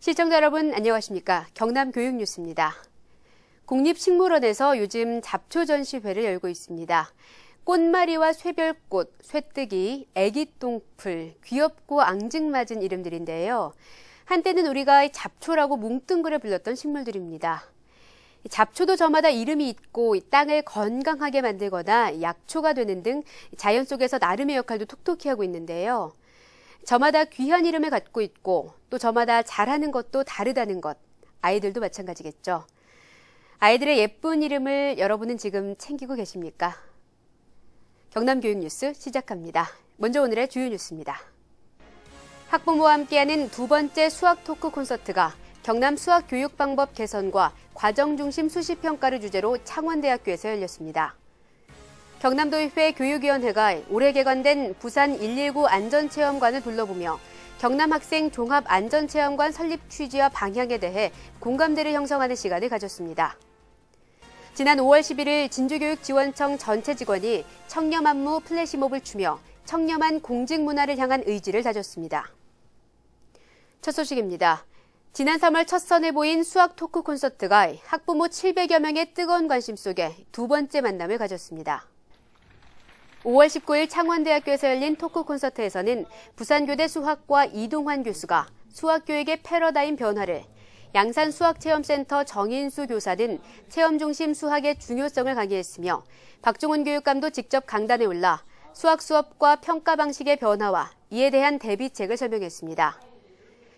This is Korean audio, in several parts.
시청자 여러분 안녕하십니까? 경남교육뉴스입니다. 국립식물원에서 요즘 잡초 전시회를 열고 있습니다. 꽃마리와 쇠별꽃, 쇠뜨기, 애기똥풀, 귀엽고 앙증맞은 이름들인데요. 한때는 우리가 잡초라고 뭉뚱그려 불렀던 식물들입니다. 잡초도 저마다 이름이 있고 땅을 건강하게 만들거나 약초가 되는 등 자연 속에서 나름의 역할도 톡톡히 하고 있는데요. 저마다 귀한 이름을 갖고 있고 또 저마다 잘하는 것도 다르다는 것, 아이들도 마찬가지겠죠. 아이들의 예쁜 이름을 여러분은 지금 챙기고 계십니까? 경남교육뉴스 시작합니다. 먼저 오늘의 주요 뉴스입니다. 학부모와 함께하는 두 번째 수학 토크 콘서트가 경남 수학 교육 방법 개선과 과정 중심 수시 평가를 주제로 창원대학교에서 열렸습니다. 경남도의회 교육위원회가 올해 개관된 부산 119 안전체험관을 둘러보며 경남 학생 종합안전체험관 설립 취지와 방향에 대해 공감대를 형성하는 시간을 가졌습니다. 지난 5월 11일 진주교육지원청 전체 직원이 청렴안무 플래시몹을 추며 청렴한 공직 문화를 향한 의지를 다졌습니다. 첫 소식입니다. 지난 3월 첫 선을 보인 수학 토크 콘서트가 학부모 700여 명의 뜨거운 관심 속에 두 번째 만남을 가졌습니다. 5월 19일 창원대학교에서 열린 토크 콘서트에서는 부산교대 수학과 이동환 교수가 수학교육의 패러다임 변화를, 양산수학체험센터 정인수 교사 등 체험 중심 수학의 중요성을 강의했으며 박종훈 교육감도 직접 강단에 올라 수학 수업과 평가 방식의 변화와 이에 대한 대비책을 설명했습니다.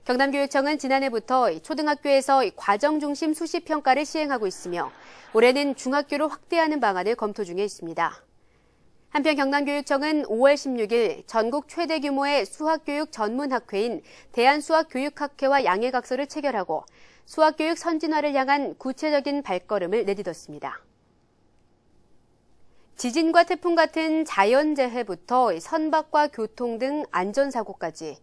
경남교육청은 지난해부터 초등학교에서 과정 중심 수시 평가를 시행하고 있으며 올해는 중학교로 확대하는 방안을 검토 중에 있습니다. 한편 경남교육청은 5월 16일 전국 최대 규모의 수학교육 전문학회인 대한수학교육학회와 양해각서를 체결하고 수학교육 선진화를 향한 구체적인 발걸음을 내딛었습니다. 지진과 태풍 같은 자연재해부터 선박과 교통 등 안전사고까지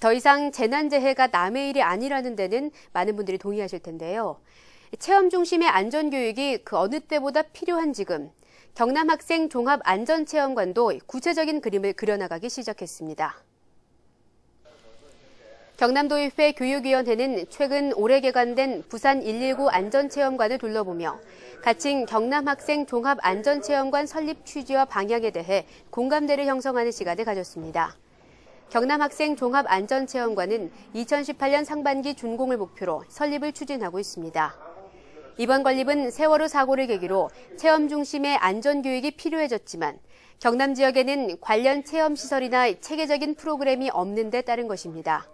더 이상 재난재해가 남의 일이 아니라는 데는 많은 분들이 동의하실 텐데요. 체험 중심의 안전교육이 그 어느 때보다 필요한 지금, 경남 학생 종합안전체험관도 구체적인 그림을 그려나가기 시작했습니다. 경남도의회 교육위원회는 최근 올해 개관된 부산 119 안전체험관을 둘러보며 가칭 경남 학생 종합안전체험관 설립 취지와 방향에 대해 공감대를 형성하는 시간을 가졌습니다. 경남 학생 종합안전체험관은 2018년 상반기 준공을 목표로 설립을 추진하고 있습니다. 이번 건립은 세월호 사고를 계기로 체험 중심의 안전교육이 필요해졌지만 경남 지역에는 관련 체험시설이나 체계적인 프로그램이 없는 데 따른 것입니다.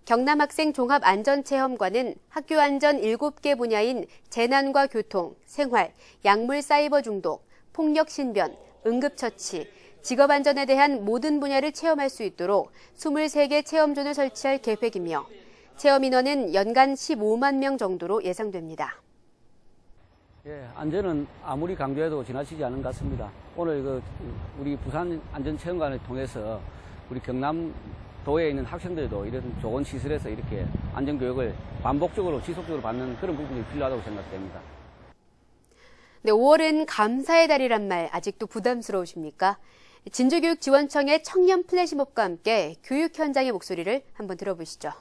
경남 학생 종합안전체험관은 학교 안전 7개 분야인 재난과 교통, 생활, 약물 사이버 중독, 폭력 신변, 응급처치, 직업안전에 대한 모든 분야를 체험할 수 있도록 23개 체험존을 설치할 계획이며 체험 인원은 연간 15만 명 정도로 예상됩니다. 안전은 아무리 강조해도 지나치지 않은 것 같습니다. 오늘 우리 부산 안전체험관을 통해서 우리 경남도에 있는 학생들도 이런 좋은 시설에서 이렇게 안전교육을 반복적으로 지속적으로 받는 그런 부분이 필요하다고 생각됩니다. 네, 5월은 감사의 달이란 말 아직도 부담스러우십니까? 진주교육지원청의 청년 플래시몹과 함께 교육 현장의 목소리를 한번 들어보시죠.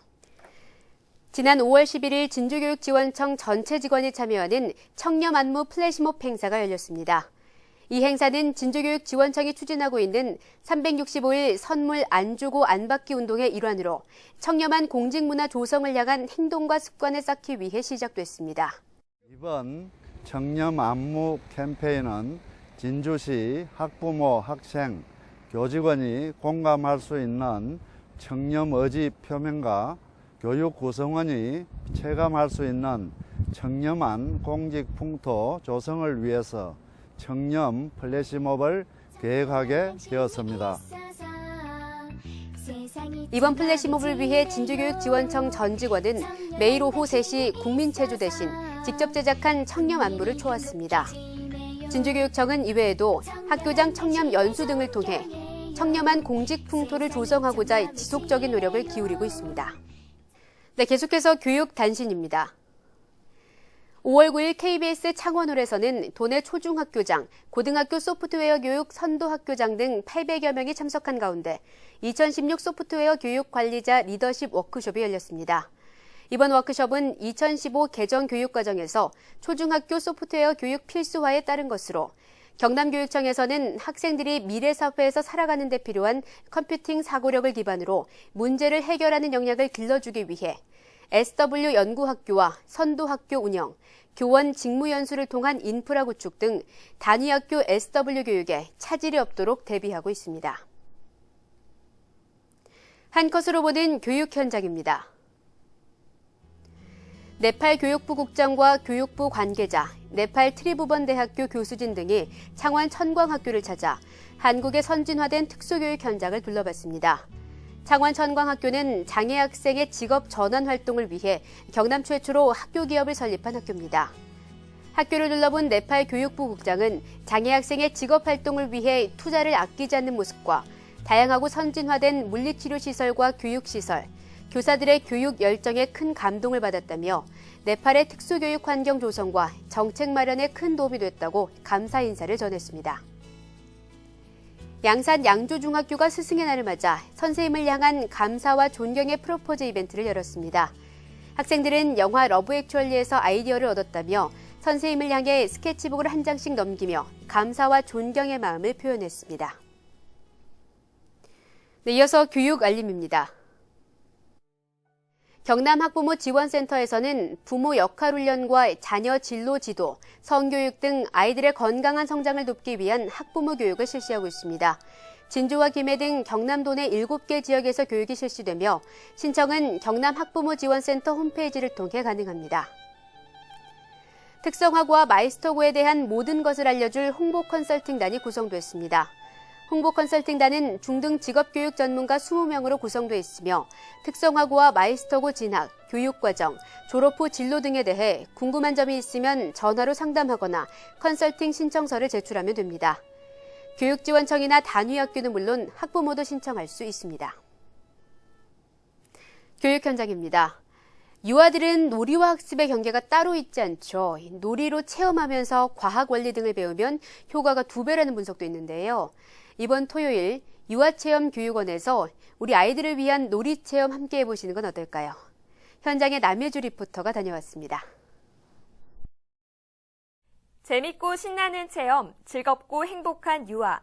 지난 5월 11일 진주교육지원청 전체 직원이 참여하는 청렴 안무 플래시몹 행사가 열렸습니다. 이 행사는 진주교육지원청이 추진하고 있는 365일 선물 안 주고 안 받기 운동의 일환으로 청렴한 공직문화 조성을 향한 행동과 습관을 쌓기 위해 시작됐습니다. 이번 청렴 안무 캠페인은 진주시 학부모, 학생, 교직원이 공감할 수 있는 청렴 의지 표명과 교육 구성원이 체감할 수 있는 청렴한 공직 풍토 조성을 위해서 청렴 플래시몹을 계획하게 되었습니다. 이번 플래시몹을 위해 진주교육지원청 전 직원은 매일 오후 3시 국민체조 대신 직접 제작한 청렴 안무를 춰왔습니다. 진주교육청은 이외에도 학교장 청렴 연수 등을 통해 청렴한 공직 풍토를 조성하고자 지속적인 노력을 기울이고 있습니다. 네, 계속해서 교육 단신입니다. 5월 9일 KBS 창원홀에서는 도내 초중학교장, 고등학교 소프트웨어 교육 선도학교장 등 800여 명이 참석한 가운데 2016 소프트웨어 교육 관리자 리더십 워크숍이 열렸습니다. 이번 워크숍은 2015 개정 교육과정에서 초중학교 소프트웨어 교육 필수화에 따른 것으로 경남교육청에서는 학생들이 미래 사회에서 살아가는 데 필요한 컴퓨팅 사고력을 기반으로 문제를 해결하는 역량을 길러주기 위해 SW 연구학교와 선도학교 운영, 교원 직무연수를 통한 인프라 구축 등 단위학교 SW 교육에 차질이 없도록 대비하고 있습니다. 한 컷으로 보는 교육 현장입니다. 네팔 교육부 국장과 교육부 관계자, 네팔 트리부번대학교 교수진 등이 창원 천광학교를 찾아 한국의 선진화된 특수교육 현장을 둘러봤습니다. 창원 천광학교는 장애 학생의 직업 전환 활동을 위해 경남 최초로 학교 기업을 설립한 학교입니다. 학교를 둘러본 네팔 교육부 국장은 장애 학생의 직업 활동을 위해 투자를 아끼지 않는 모습과 다양하고 선진화된 물리치료시설과 교육시설, 교사들의 교육 열정에 큰 감동을 받았다며 네팔의 특수교육 환경 조성과 정책 마련에 큰 도움이 됐다고 감사 인사를 전했습니다. 양산 양조중학교가 스승의 날을 맞아 선생님을 향한 감사와 존경의 프로포즈 이벤트를 열었습니다. 학생들은 영화 러브 액츄얼리에서 아이디어를 얻었다며 선생님을 향해 스케치북을 한 장씩 넘기며 감사와 존경의 마음을 표현했습니다. 네, 이어서 교육 알림입니다. 경남 학부모 지원센터에서는 부모 역할 훈련과 자녀 진로 지도, 성교육 등 아이들의 건강한 성장을 돕기 위한 학부모 교육을 실시하고 있습니다. 진주와 김해 등 경남도 내 7개 지역에서 교육이 실시되며 신청은 경남 학부모 지원센터 홈페이지를 통해 가능합니다. 특성화고와 마이스터고에 대한 모든 것을 알려줄 홍보 컨설팅단이 구성됐습니다. 홍보 컨설팅단은 중등 직업교육 전문가 20명으로 구성돼 있으며 특성화고와 마이스터고 진학, 교육과정, 졸업 후 진로 등에 대해 궁금한 점이 있으면 전화로 상담하거나 컨설팅 신청서를 제출하면 됩니다. 교육지원청이나 단위학교는 물론 학부모도 신청할 수 있습니다. 교육 현장입니다. 유아들은 놀이와 학습의 경계가 따로 있지 않죠. 놀이로 체험하면서 과학 원리 등을 배우면 효과가 2배라는 분석도 있는데요. 이번 토요일 유아체험교육원에서 우리 아이들을 위한 놀이체험 함께 해보시는 건 어떨까요? 현장에 남예주 리포터가 다녀왔습니다. 재밌고 신나는 체험, 즐겁고 행복한 유아.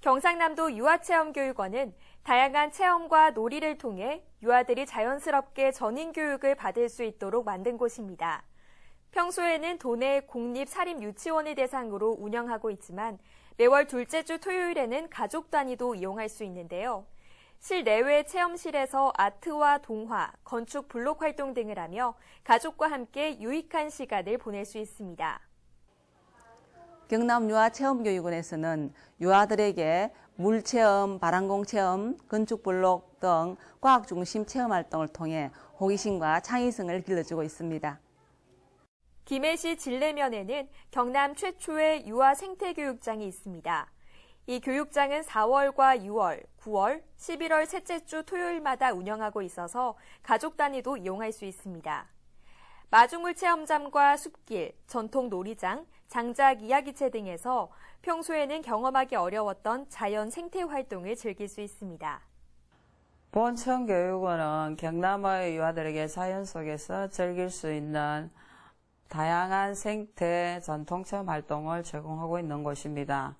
경상남도 유아체험교육원은 다양한 체험과 놀이를 통해 유아들이 자연스럽게 전인교육을 받을 수 있도록 만든 곳입니다. 평소에는 도내 공립사립유치원을 대상으로 운영하고 있지만 매월 둘째 주 토요일에는 가족 단위도 이용할 수 있는데요. 실내외 체험실에서 아트와 동화, 건축 블록 활동 등을 하며 가족과 함께 유익한 시간을 보낼 수 있습니다. 경남 유아체험교육원에서는 유아들에게 물체험, 바람공 체험, 건축 블록 등 과학 중심 체험 활동을 통해 호기심과 창의성을 길러주고 있습니다. 김해시 진례면에는 경남 최초의 유아 생태교육장이 있습니다. 이 교육장은 4월과 6월, 9월, 11월 셋째 주 토요일마다 운영하고 있어서 가족 단위도 이용할 수 있습니다. 마중물 체험장과 숲길, 전통 놀이장, 장작 이야기체 등에서 평소에는 경험하기 어려웠던 자연 생태 활동을 즐길 수 있습니다. 본체험교육원은 경남의 유아들에게 자연 속에서 즐길 수 있는 다양한 생태 전통체험 활동을 제공하고 있는 곳입니다.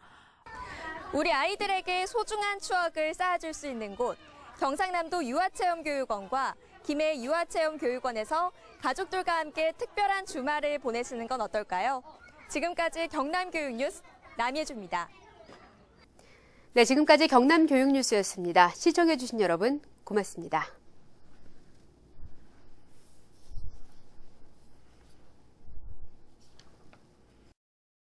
우리 아이들에게 소중한 추억을 쌓아줄 수 있는 곳, 경상남도 유아체험교육원과 김해 유아체험교육원에서 가족들과 함께 특별한 주말을 보내시는 건 어떨까요? 지금까지 경남교육뉴스 남예주입니다. 네, 지금까지 경남교육뉴스였습니다. 시청해주신 여러분 고맙습니다.